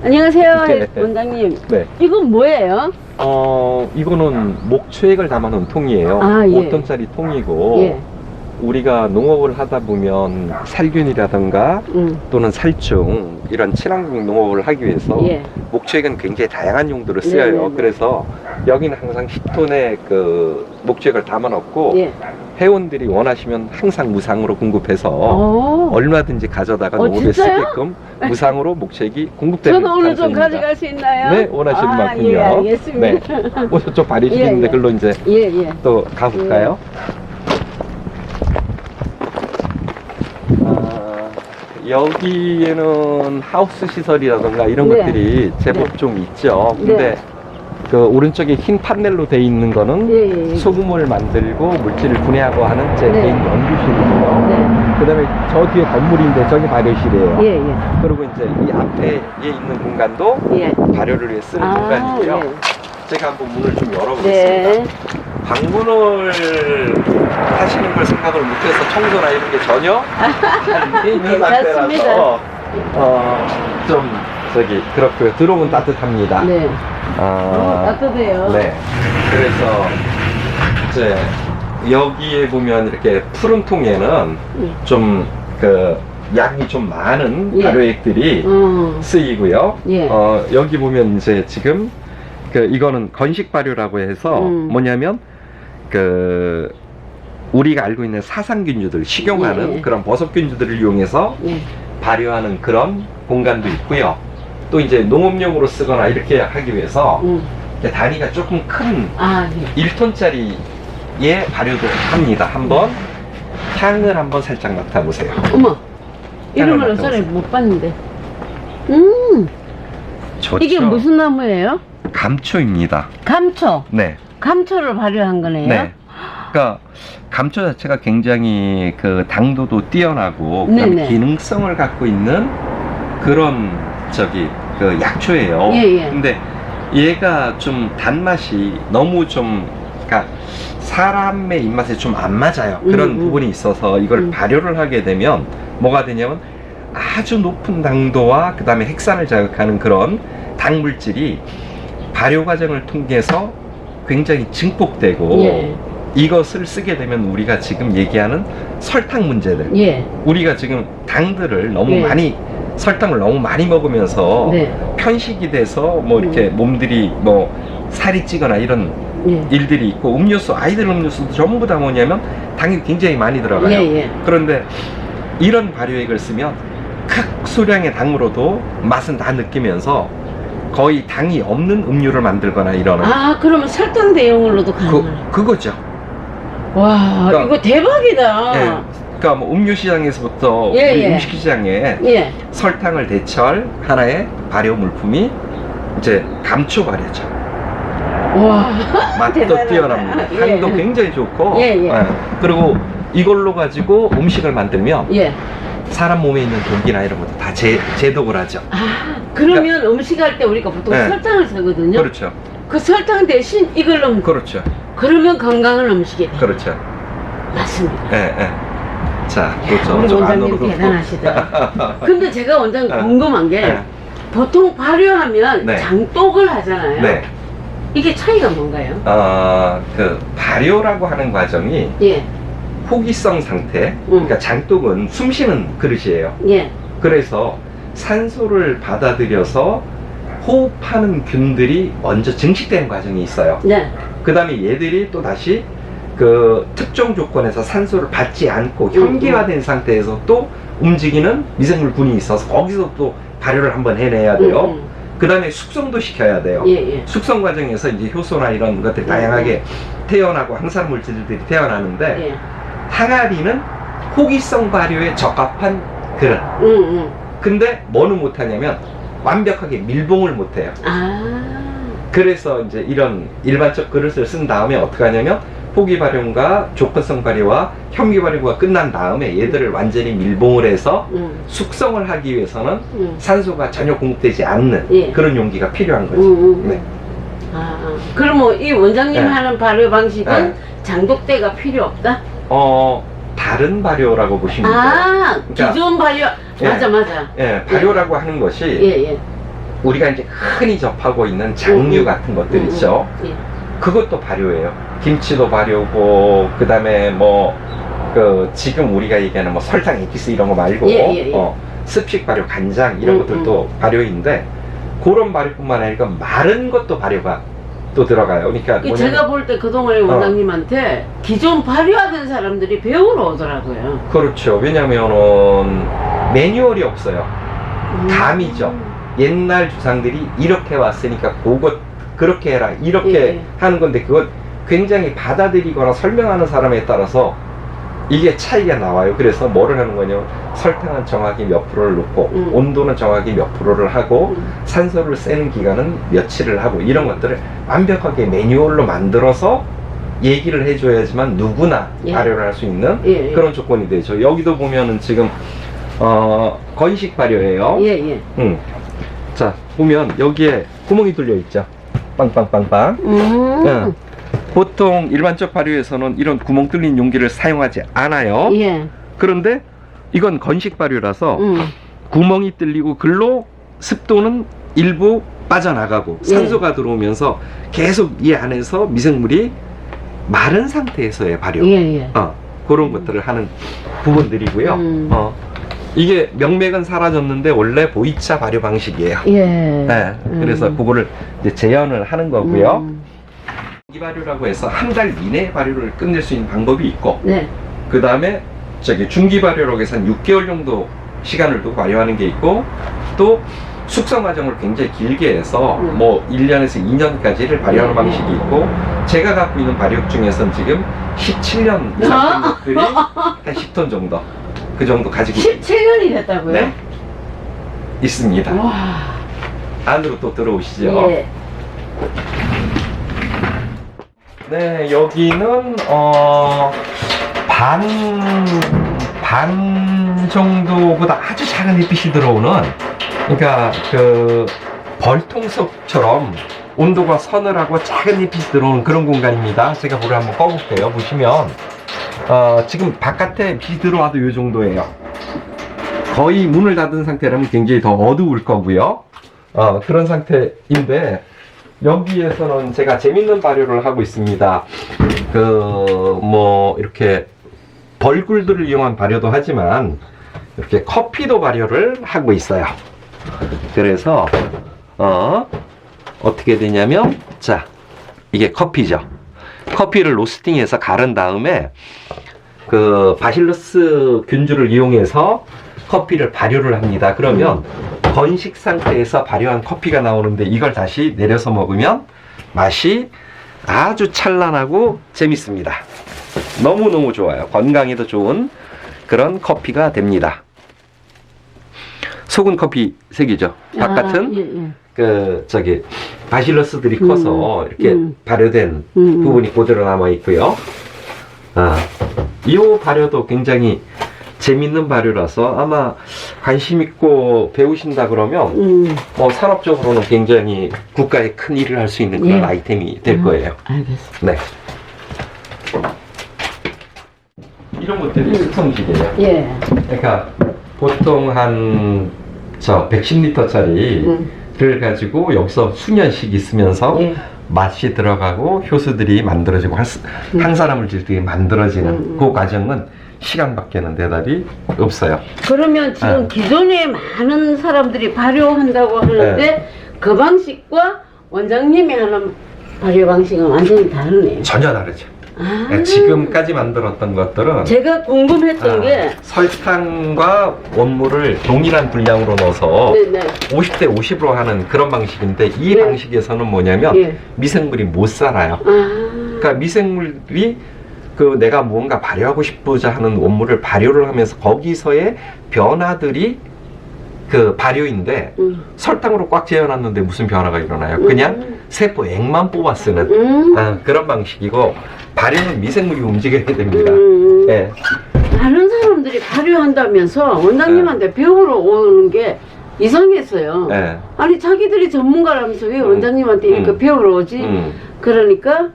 안녕하세요, 네. 원장님. 네. 이건 뭐예요? 이거는 목초액을 담아놓은 통이에요. 아, 예. 5톤짜리 통이고, 예. 우리가 농업을 하다 보면 살균이라던가 또는 살충, 이런 친환경 농업을 하기 위해서 예. 목초액은 굉장히 다양한 용도로 쓰여요. 네네네. 그래서 여기는 항상 10톤의 그 목초액을 담아놓고, 예. 회원들이 원하시면 항상 무상으로 공급해서 오. 얼마든지 가져다가 농업에 진짜요? 쓰게끔 무상으로 목초액이 공급되는 저도 오늘 좀 장소입니다. 가져갈 수 있나요? 네, 원하시는 만큼요. 예, 알겠습니다. 네. 뭐 저쪽 발휘시키는데 예, 예. 글로 이제 예, 예. 또 가볼까요? 여기에는 하우스 시설이라던가 이런 네. 것들이 제법 네. 좀 있죠. 근데 네. 그 오른쪽에 흰 판넬로 돼 있는 거는 예, 예. 소금을 만들고 물질을 분해하고 하는 제 네. 개인 연구실이고요. 네. 그 다음에 저 뒤에 건물인데 저기 발효실이에요. 예, 예. 그리고 이제 이 앞에 있는 공간도 예. 발효를 위해 쓰는 아, 공간이고요. 예. 제가 한번 문을 좀 열어보겠습니다. 네. 방문을 하시는 걸 생각을 못해서 청소나 이런 게 전혀 안 있는 괜찮습니다. 상태라서 좀 저기 그렇고요. 들어오면 따뜻합니다. 네. 아, 따뜻해요. 네. 그래서 이제 여기에 보면 이렇게 푸른 통에는 좀 그 양이 좀 많은 예. 발효액들이 쓰이고요. 예. 여기 보면 이제 지금 그 이거는 건식 발효라고 해서 뭐냐면 그 우리가 알고 있는 사상균주들 식용하는 예. 그런 버섯균주들을 이용해서 예. 발효하는 그런 공간도 있고요. 또 이제 농업용으로 쓰거나 이렇게 하기 위해서 이렇게 다리가 조금 큰 아, 예. 1톤짜리의 발효도 합니다. 한번 향을 한번 살짝 맡아보세요. 어머, 이런 향을 걸 전에 맡아보세요. 못 봤는데. 좋죠. 이게 무슨 나무예요? 감초입니다. 감초. 네. 감초를 발효한 거네요. 네. 그러니까 감초 자체가 굉장히 그 당도도 뛰어나고 그다음에 네네. 기능성을 갖고 있는 그런 저기 그 약초예요. 예, 예. 근데 얘가 좀 단맛이 너무 좀 그러니까 사람의 입맛에 좀 안 맞아요. 그런 부분이 있어서 이걸 발효를 하게 되면 뭐가 되냐면 아주 높은 당도와 그 다음에 핵산을 자극하는 그런 당 물질이 발효 과정을 통해서 굉장히 증폭되고 예. 이것을 쓰게 되면 우리가 지금 얘기하는 설탕 문제들, 예. 우리가 지금 당들을 너무 예. 많이 설탕을 너무 많이 먹으면서 네. 편식이 돼서 뭐 이렇게 몸들이 뭐 살이 찌거나 이런 예. 일들이 있고 음료수, 아이들 음료수도 전부 다 뭐냐면 당이 굉장히 많이 들어가요. 예, 예. 그런데 이런 발효액을 쓰면 극소량의 당으로도 맛은 다 느끼면서 거의 당이 없는 음료를 만들거나 이러는 아, 그러면 설탕 대용으로도 가능해요? 그거죠. 와, 그러니까- 이거 대박이다. 예. 그러니까 뭐 음료 시장에서부터 예, 우리 예. 음식 시장에 예. 설탕을 대체할 하나의 발효 물품이 이제 감초 발효죠. 와. 맛도 대단하다. 뛰어납니다. 예. 향도 굉장히 좋고 예, 예. 그리고 이걸로 가지고 음식을 만들면 예. 사람 몸에 있는 독이나 이런 것도 다 제독을 하죠. 아, 그러면 음식 할 때 우리가 보통 네. 설탕을 쓰거든요. 그렇죠. 그 설탕 대신 이걸 넣으면 그렇죠. 그러면 건강한 음식이 돼요. 그렇죠. 맞습니다. 예, 예. 자, 또 우리 저쪽 원장님 안으로. 대단하시다. 근데 제가 원장님 네. 궁금한 게 네. 보통 발효하면 네. 장독을 하잖아요. 네. 이게 차이가 뭔가요? 그 발효라고 하는 과정이 예. 호기성 상태, 그러니까 장독은 숨쉬는 그릇이에요. 예. 그래서 산소를 받아들여서 호흡하는 균들이 먼저 증식되는 과정이 있어요. 네. 그 다음에 얘들이 또 다시 그 특정 조건에서 산소를 받지 않고 현기화된 상태에서 또 움직이는 미생물군이 있어서 거기서 또 발효를 한번 해내야 돼요. 그 다음에 숙성도 시켜야 돼요. 예, 예. 숙성 과정에서 이제 효소나 이런 것들이 다양하게 태어나고 항산 물질들이 태어나는데 예. 항아리는 호기성 발효에 적합한 그릇. 근데 뭐는 못하냐면 완벽하게 밀봉을 못해요. 아. 그래서 이제 이런 일반적 그릇을 쓴 다음에 어떻게 하냐면 호기 발효과 조건성 발효와 현기 발효가 끝난 다음에 얘들을 완전히 밀봉을 해서 숙성을 하기 위해서는 산소가 전혀 공급되지 않는 예. 그런 용기가 필요한 거죠. 네. 아, 그러면 이 원장님 네. 하는 발효 방식은 네. 장독대가 필요 없다? 다른 발효라고 보시면 돼요. 아, 그러니까- 기존 발효. 예. 맞아, 맞아. 예, 발효라고 하는 것이 예, 예. 우리가 이제 흔히 접하고 있는 장류 같은 것들 있죠. 예. 그것도 발효예요. 김치도 발효고, 그 다음에 지금 우리가 얘기하는 뭐 설탕 에피스 이런 거 말고, 습식 발효, 간장 이런 것들도 발효인데, 그런 발효뿐만 아니라 마른 것도 발효가 또 들어가요. 그러니까 제가 볼 때 그동안 원장님한테 기존 발효하던 사람들이 배우러 오더라고요. 그렇죠. 왜냐면은 매뉴얼이 없어요. 감이죠. 옛날 주상들이 이렇게 왔으니까 그렇게 해라 이렇게 하는 건데, 그걸 굉장히 받아들이거나 설명하는 사람에 따라서 이게 차이가 나와요. 그래서 뭐를 하는 거냐면 설탕은 정확히 몇 프로를 넣고 온도는 정확히 몇 프로를 하고 산소를 쐬는 기간은 며칠을 하고, 이런 것들을 완벽하게 매뉴얼로 만들어서 얘기를 해줘야지만 누구나 발효를 할 수 있는 그런 조건이 되죠. 여기도 보면은 지금 건식 발효예요. 자, 보면 여기에 구멍이 뚫려 있죠. 빵빵빵빵. 보통 일반적 발효에서는 이런 구멍 뚫린 용기를 사용하지 않아요. 그런데 이건 건식 발효라서 구멍이 뚫리고 글로 습도는 일부 빠져나가고 산소가 들어오면서 계속 이 안에서 미생물이 마른 상태에서의 발효. 그런 것들을 하는 부분들이고요. 이게 명맥은 사라졌는데 원래 보이차 발효 방식이에요. 그래서 그거를 이제 재현을 하는 거고요. 이 발효라고 해서 한 달 이내에 발효를 끝낼 수 있는 방법이 있고, 그 다음에 중기 발효라고 해서 한 6개월 정도 시간을 두고 발효하는 게 있고, 또 숙성 과정을 굉장히 길게 해서 뭐 1년에서 2년까지를 발효하는 방식이 있고, 제가 갖고 있는 발효 중에서는 지금 17년 이상 된 것들이 한 10톤 정도, 그 정도 가지고 17년이 됐다고요? 네, 있습니다. 와. 안으로 또 들어오시죠. 네, 여기는 반 정도보다 아주 작은 햇빛이 들어오는, 그러니까 그 벌통석처럼 온도가 서늘하고 작은 햇빛이 들어오는 그런 공간입니다. 제가 불을 한번 꺼볼게요. 보시면 지금 바깥에 빛이 들어와도 이 정도예요. 거의 문을 닫은 상태라면 굉장히 더 어두울 거고요. 그런 상태인데, 여기에서는 제가 재밌는 발효를 하고 있습니다. 이렇게 벌꿀들을 이용한 발효도 하지만 이렇게 커피도 발효를 하고 있어요. 그래서 어떻게 되냐면, 자, 이게 커피죠. 커피를 로스팅해서 갈은 다음에 그 바실러스 균주를 이용해서 커피를 발효를 합니다. 그러면 건식 상태에서 발효한 커피가 나오는데, 이걸 다시 내려서 먹으면 맛이 아주 찬란하고 재밌습니다. 너무너무 좋아요. 건강에도 좋은 그런 커피가 됩니다. 속은 커피 색이죠. 바깥은 바실러스들이 커서 이렇게 발효된 부분이 그대로 남아 있고요. 이 발효도 굉장히 재밌는 발효라서 아마 관심 있고 배우신다 그러면 산업적으로는 굉장히 국가에 큰 일을 할 수 있는 그런 아이템이 될 거예요. 알겠습니다. 네. 이런 것들이 숙성식이에요. 그러니까 보통 한 110리터짜리를 가지고 여기서 수년씩 있으면서 맛이 들어가고 효소들이 만들어지고 항산화물 질들이 만들어지는 그 과정은 시간밖에는 대답이 없어요. 그러면 지금 기존에 많은 사람들이 발효한다고 하는데 그 방식과 원장님이 하는 발효 방식은 완전히 다르네요. 전혀 다르죠. 지금까지 만들었던 것들은 제가 궁금했던 게 설탕과 원물을 동일한 분량으로 넣어서 50대 50으로 하는 그런 방식인데, 이 방식에서는 뭐냐면 미생물이 못 살아요. 그러니까 미생물이 내가 뭔가 발효하고 싶고자 하는 원물을 발효를 하면서 거기서의 변화들이 그 발효인데, 설탕으로 꽉 재워놨는데 무슨 변화가 일어나요? 그냥 세포액만 뽑아 쓰는 그런 방식이고, 발효는 미생물이 움직여야 됩니다. 다른 사람들이 발효한다면서 원장님한테 배우러 오는 게 이상했어요. 아니 자기들이 전문가라면서 왜 원장님한테 이렇게 배우러 오지? 그러니까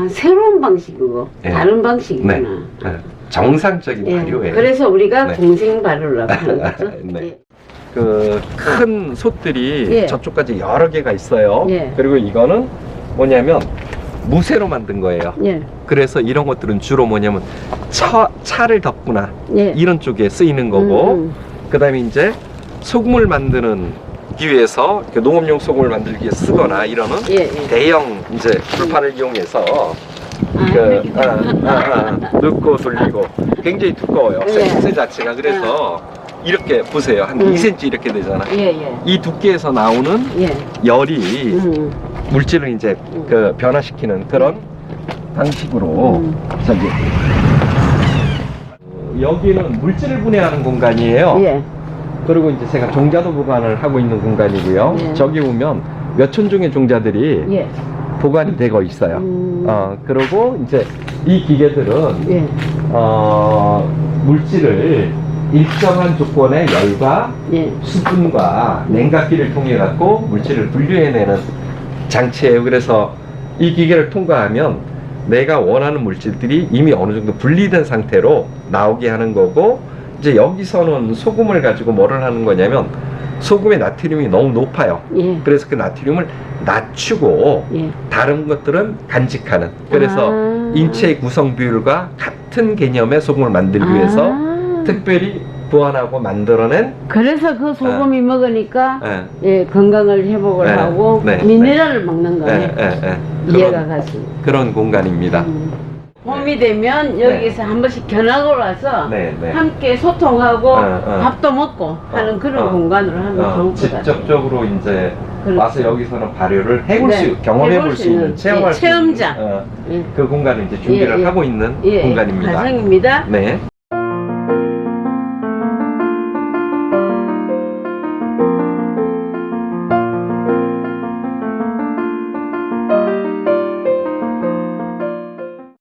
새로운 방식이고 다른 방식이구나. 정상적인 발효예요. 그래서 우리가 공생 발효라고 하는 거죠. 그 큰 솥들이 예. 저쪽까지 여러 개가 있어요. 예. 그리고 이거는 뭐냐면 무쇠로 만든 거예요. 예. 그래서 이런 것들은 주로 뭐냐면 차를 덮거나 예. 이런 쪽에 쓰이는 거고, 그 다음에 이제 소금을 만드는 위해서 농업용 소금을 만들기 위해 쓰거나 이러는 예, 예. 대형 이제 불판을 이용해서 넣고 돌리고 굉장히 두꺼워요. 예. 쇠 자체가. 그래서 이렇게 보세요. 한 2cm 이렇게 되잖아. 예, 예. 이 두께에서 나오는 예. 열이 물질을 이제 그 변화시키는 그런 방식으로 저기 여기는 물질을 분해하는 공간이에요. 예. 그리고 이제 제가 종자도 보관을 하고 있는 공간이고요. 예. 저기 보면 몇천 종의 종자들이 예. 보관이 되고 있어요. 그리고 이제 이 기계들은 예. 물질을 일정한 조건의 열과 예. 수분과 냉각기를 통해 갖고 물질을 분류해내는 장치예요. 그래서 이 기계를 통과하면 내가 원하는 물질들이 이미 어느 정도 분리된 상태로 나오게 하는 거고, 이제 여기서는 소금을 가지고 뭐를 하는 거냐면 소금의 나트륨이 너무 높아요. 예. 그래서 그 나트륨을 낮추고 예. 다른 것들은 간직하는, 그래서 인체의 구성 비율과 같은 개념의 소금을 만들기 위해서 특별히 보완하고 만들어낸. 그래서 그 소금이 먹으니까 예. 예, 건강을 회복을 네, 하고 네, 미네랄을 먹는 거네. 이해가 그런, 가시. 그런 공간입니다. 봄이 되면 여기서 한 번씩 견학을 와서 네, 네. 함께 소통하고 어. 밥도 먹고 하는 그런 공간으로 하면 좋을 것 같아요. 직접적으로 이제 그렇죠. 와서 여기서는 발효를 해볼 네, 경험해볼 해볼 수 수 있는, 있는, 체험할 예, 수 있는 체험장. 예. 그 공간을 이제 준비를 예, 예. 하고 있는 예, 공간입니다. 과정입니다. 네.